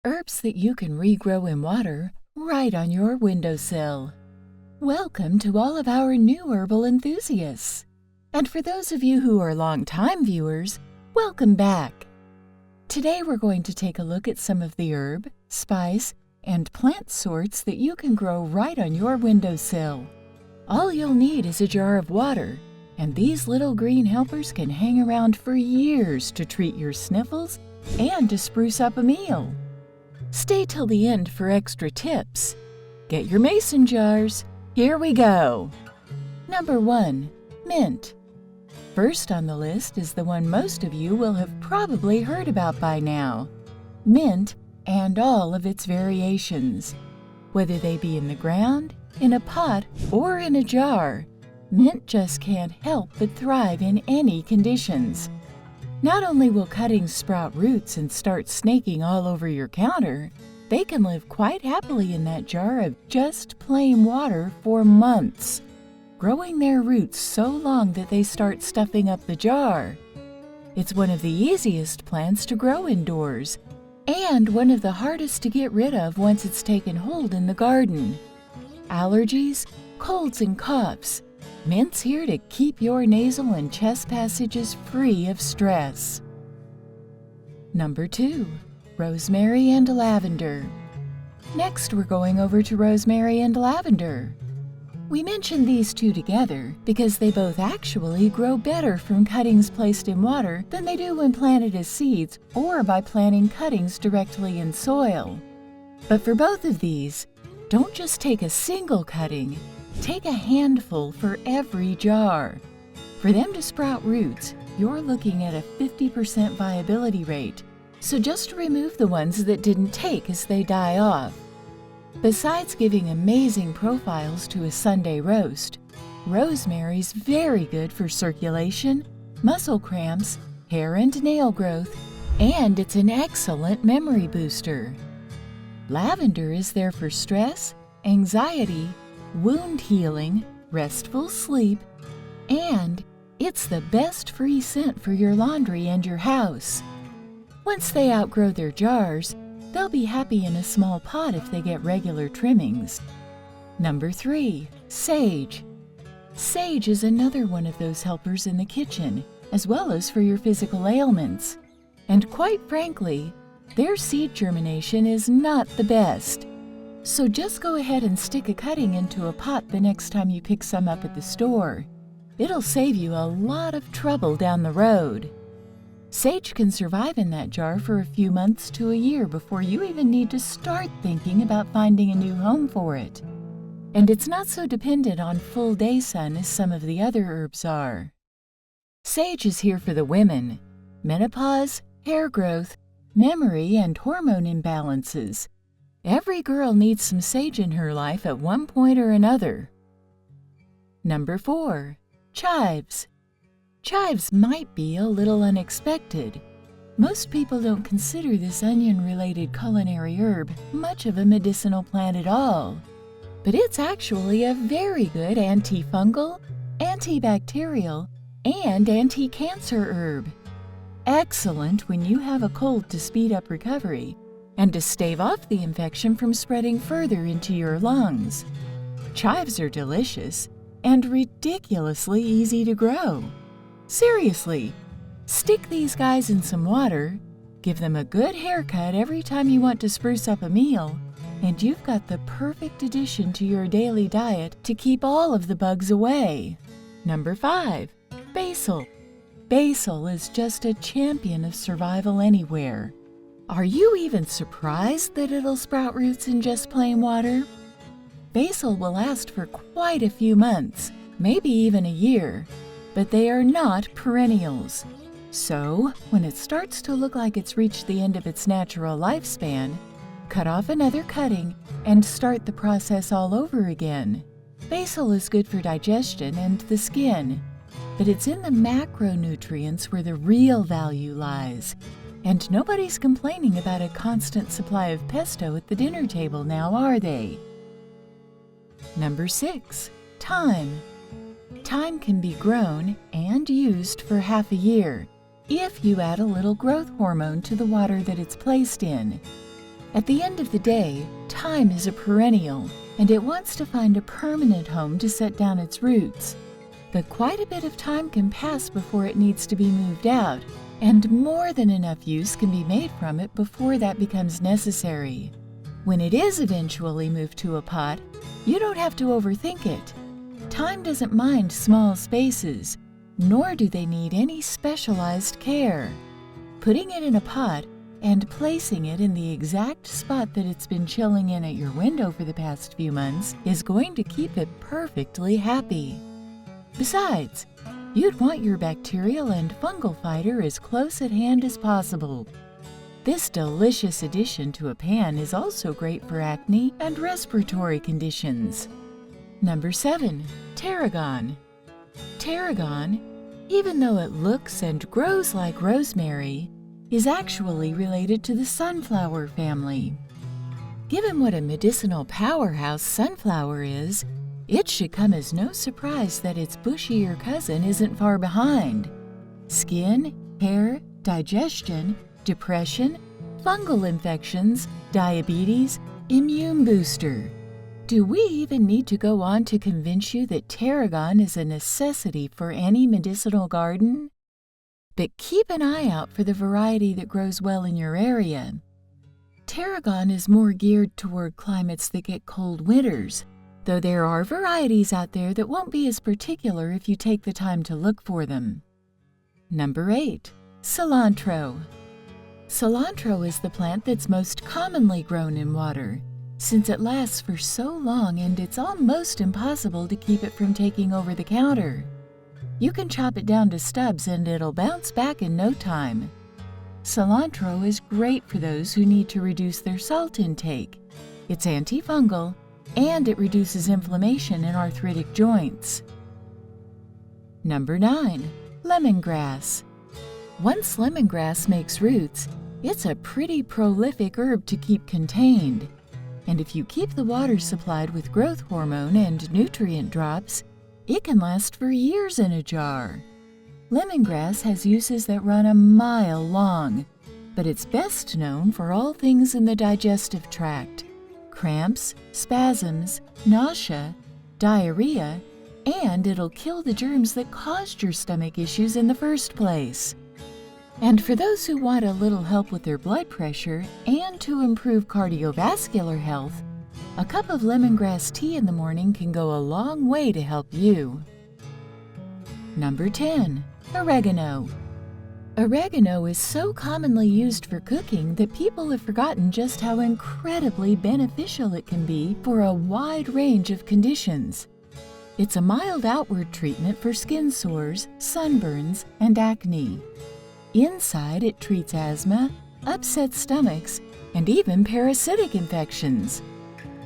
Herbs that you can regrow in water right on your windowsill. Welcome to all of our new herbal enthusiasts. And for those of you who are long-time viewers, welcome back. Today we're going to take a look at some of the herb, spice, and plant sorts that you can grow right on your windowsill. All you'll need is a jar of water, and these little green helpers can hang around for years to treat your sniffles and to spruce up a meal. Stay till the end for extra tips. Get your mason jars. Here we go. Number 1. Mint. First on the list is the one most of you will have probably heard about by now. Mint and all of its variations. Whether they be in the ground, in a pot, or in a jar, mint just can't help but thrive in any conditions. Not only will cuttings sprout roots and start snaking all over your counter, they can live quite happily in that jar of just plain water for months, growing their roots so long that they start stuffing up the jar. It's one of the easiest plants to grow indoors, and one of the hardest to get rid of once it's taken hold in the garden. Allergies, colds, and coughs. Mint's here to keep your nasal and chest passages free of stress. Number 2. Rosemary and lavender. Next, we're going over to rosemary and lavender. We mentioned these two together because they both actually grow better from cuttings placed in water than they do when planted as seeds or by planting cuttings directly in soil. But for both of these, don't just take a single cutting. Take a handful for every jar. For them to sprout roots, you're looking at a 50% viability rate, so just remove the ones that didn't take as they die off. Besides giving amazing profiles to a Sunday roast, rosemary's very good for circulation, muscle cramps, hair and nail growth, and it's an excellent memory booster. Lavender is there for stress, anxiety, wound healing, restful sleep, and it's the best free scent for your laundry and your house. Once they outgrow their jars, they'll be happy in a small pot if they get regular trimmings. Number 3. Sage. Sage is another one of those helpers in the kitchen, as well as for your physical ailments. And quite frankly, their seed germination is not the best. So just go ahead and stick a cutting into a pot the next time you pick some up at the store. It'll save you a lot of trouble down the road. Sage can survive in that jar for a few months to a year before you even need to start thinking about finding a new home for it. And it's not so dependent on full-day sun as some of the other herbs are. Sage is here for the women. Menopause, hair growth, memory, and hormone imbalances. Every girl needs some sage in her life at one point or another. Number 4. Chives. Chives might be a little unexpected. Most people don't consider this onion-related culinary herb much of a medicinal plant at all. But it's actually a very good antifungal, antibacterial, and anti-cancer herb. Excellent when you have a cold to speed up recovery and to stave off the infection from spreading further into your lungs. Chives are delicious and ridiculously easy to grow. Seriously, stick these guys in some water, give them a good haircut every time you want to spruce up a meal, and you've got the perfect addition to your daily diet to keep all of the bugs away. Number 5. Basil. Basil is just a champion of survival anywhere. Are you even surprised that it'll sprout roots in just plain water? Basil will last for quite a few months, maybe even a year, but they are not perennials. So, when it starts to look like it's reached the end of its natural lifespan, cut off another cutting and start the process all over again. Basil is good for digestion and the skin, but it's in the macronutrients where the real value lies. And nobody's complaining about a constant supply of pesto at the dinner table now, are they? Number 6. Thyme. Thyme can be grown and used for half a year if you add a little growth hormone to the water that it's placed in. At the end of the day, thyme is a perennial, and it wants to find a permanent home to set down its roots. But quite a bit of time can pass before it needs to be moved out, and more than enough use can be made from it before that becomes necessary. When it is eventually moved to a pot, you don't have to overthink it. Thyme doesn't mind small spaces, nor do they need any specialized care. Putting it in a pot and placing it in the exact spot that it's been chilling in at your window for the past few months is going to keep it perfectly happy. Besides, you'd want your bacterial and fungal fighter as close at hand as possible. This delicious addition to a pan is also great for acne and respiratory conditions. Number 7. Teragon. Teragon, even though it looks and grows like rosemary, is actually related to the sunflower family. Given what a medicinal powerhouse sunflower is, it should come as no surprise that its bushier cousin isn't far behind. Skin, hair, digestion, depression, fungal infections, diabetes, immune booster. Do we even need to go on to convince you that Teragon is a necessity for any medicinal garden? But keep an eye out for the variety that grows well in your area. Teragon is more geared toward climates that get cold winters, though there are varieties out there that won't be as particular if you take the time to look for them. Number 8. Cilantro. Cilantro is the plant that's most commonly grown in water, since it lasts for so long and it's almost impossible to keep it from taking over the counter. You can chop it down to stubs and it'll bounce back in no time. Cilantro is great for those who need to reduce their salt intake. It's antifungal, and it reduces inflammation in arthritic joints. Number 9. Lemongrass. Once lemongrass makes roots, it's a pretty prolific herb to keep contained. And if you keep the water supplied with growth hormone and nutrient drops, it can last for years in a jar. Lemongrass has uses that run a mile long, but it's best known for all things in the digestive tract: cramps, spasms, nausea, diarrhea, and it'll kill the germs that caused your stomach issues in the first place. And for those who want a little help with their blood pressure and to improve cardiovascular health, a cup of lemongrass tea in the morning can go a long way to help you. Number 10. Oregano. Oregano is so commonly used for cooking that people have forgotten just how incredibly beneficial it can be for a wide range of conditions. It's a mild outward treatment for skin sores, sunburns, and acne. Inside, it treats asthma, upset stomachs, and even parasitic infections.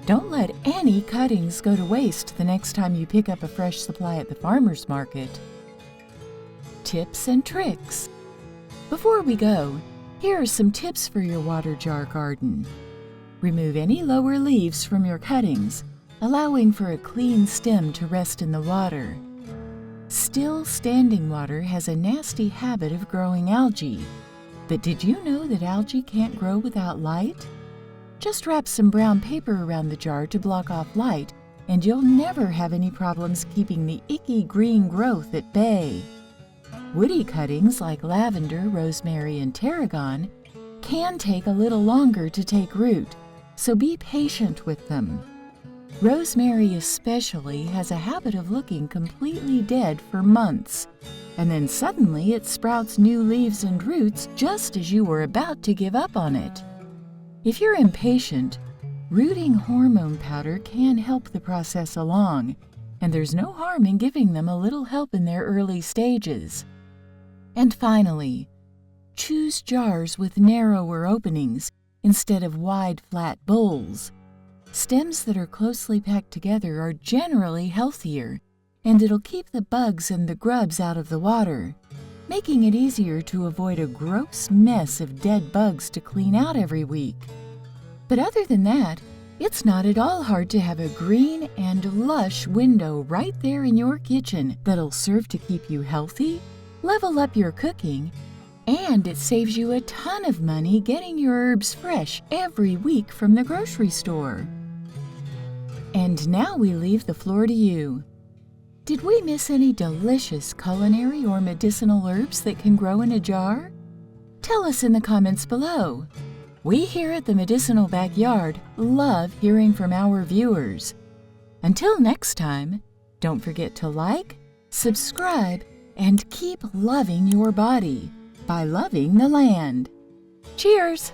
Don't let any cuttings go to waste the next time you pick up a fresh supply at the farmer's market. Tips and tricks. Before we go, here are some tips for your water jar garden. Remove any lower leaves from your cuttings, allowing for a clean stem to rest in the water. Still standing water has a nasty habit of growing algae. But did you know that algae can't grow without light? Just wrap some brown paper around the jar to block off light, and you'll never have any problems keeping the icky green growth at bay. Woody cuttings like lavender, rosemary, and Teragon can take a little longer to take root, so be patient with them. Rosemary especially has a habit of looking completely dead for months, and then suddenly it sprouts new leaves and roots just as you were about to give up on it. If you're impatient, rooting hormone powder can help the process along, and there's no harm in giving them a little help in their early stages. And finally, choose jars with narrower openings instead of wide, flat bowls. Stems that are closely packed together are generally healthier, and it'll keep the bugs and the grubs out of the water, making it easier to avoid a gross mess of dead bugs to clean out every week. But other than that, it's not at all hard to have a green and lush window right there in your kitchen that'll serve to keep you healthy, level up your cooking, And it saves you a ton of money getting your herbs fresh every week from the grocery store. And now we leave the floor to you. Did we miss any delicious culinary or medicinal herbs that can grow in a jar? Tell us in the comments below. We here at the Medicinal Backyard love hearing from our viewers. Until next time, don't forget to like, subscribe, and keep loving your body by loving the land. Cheers!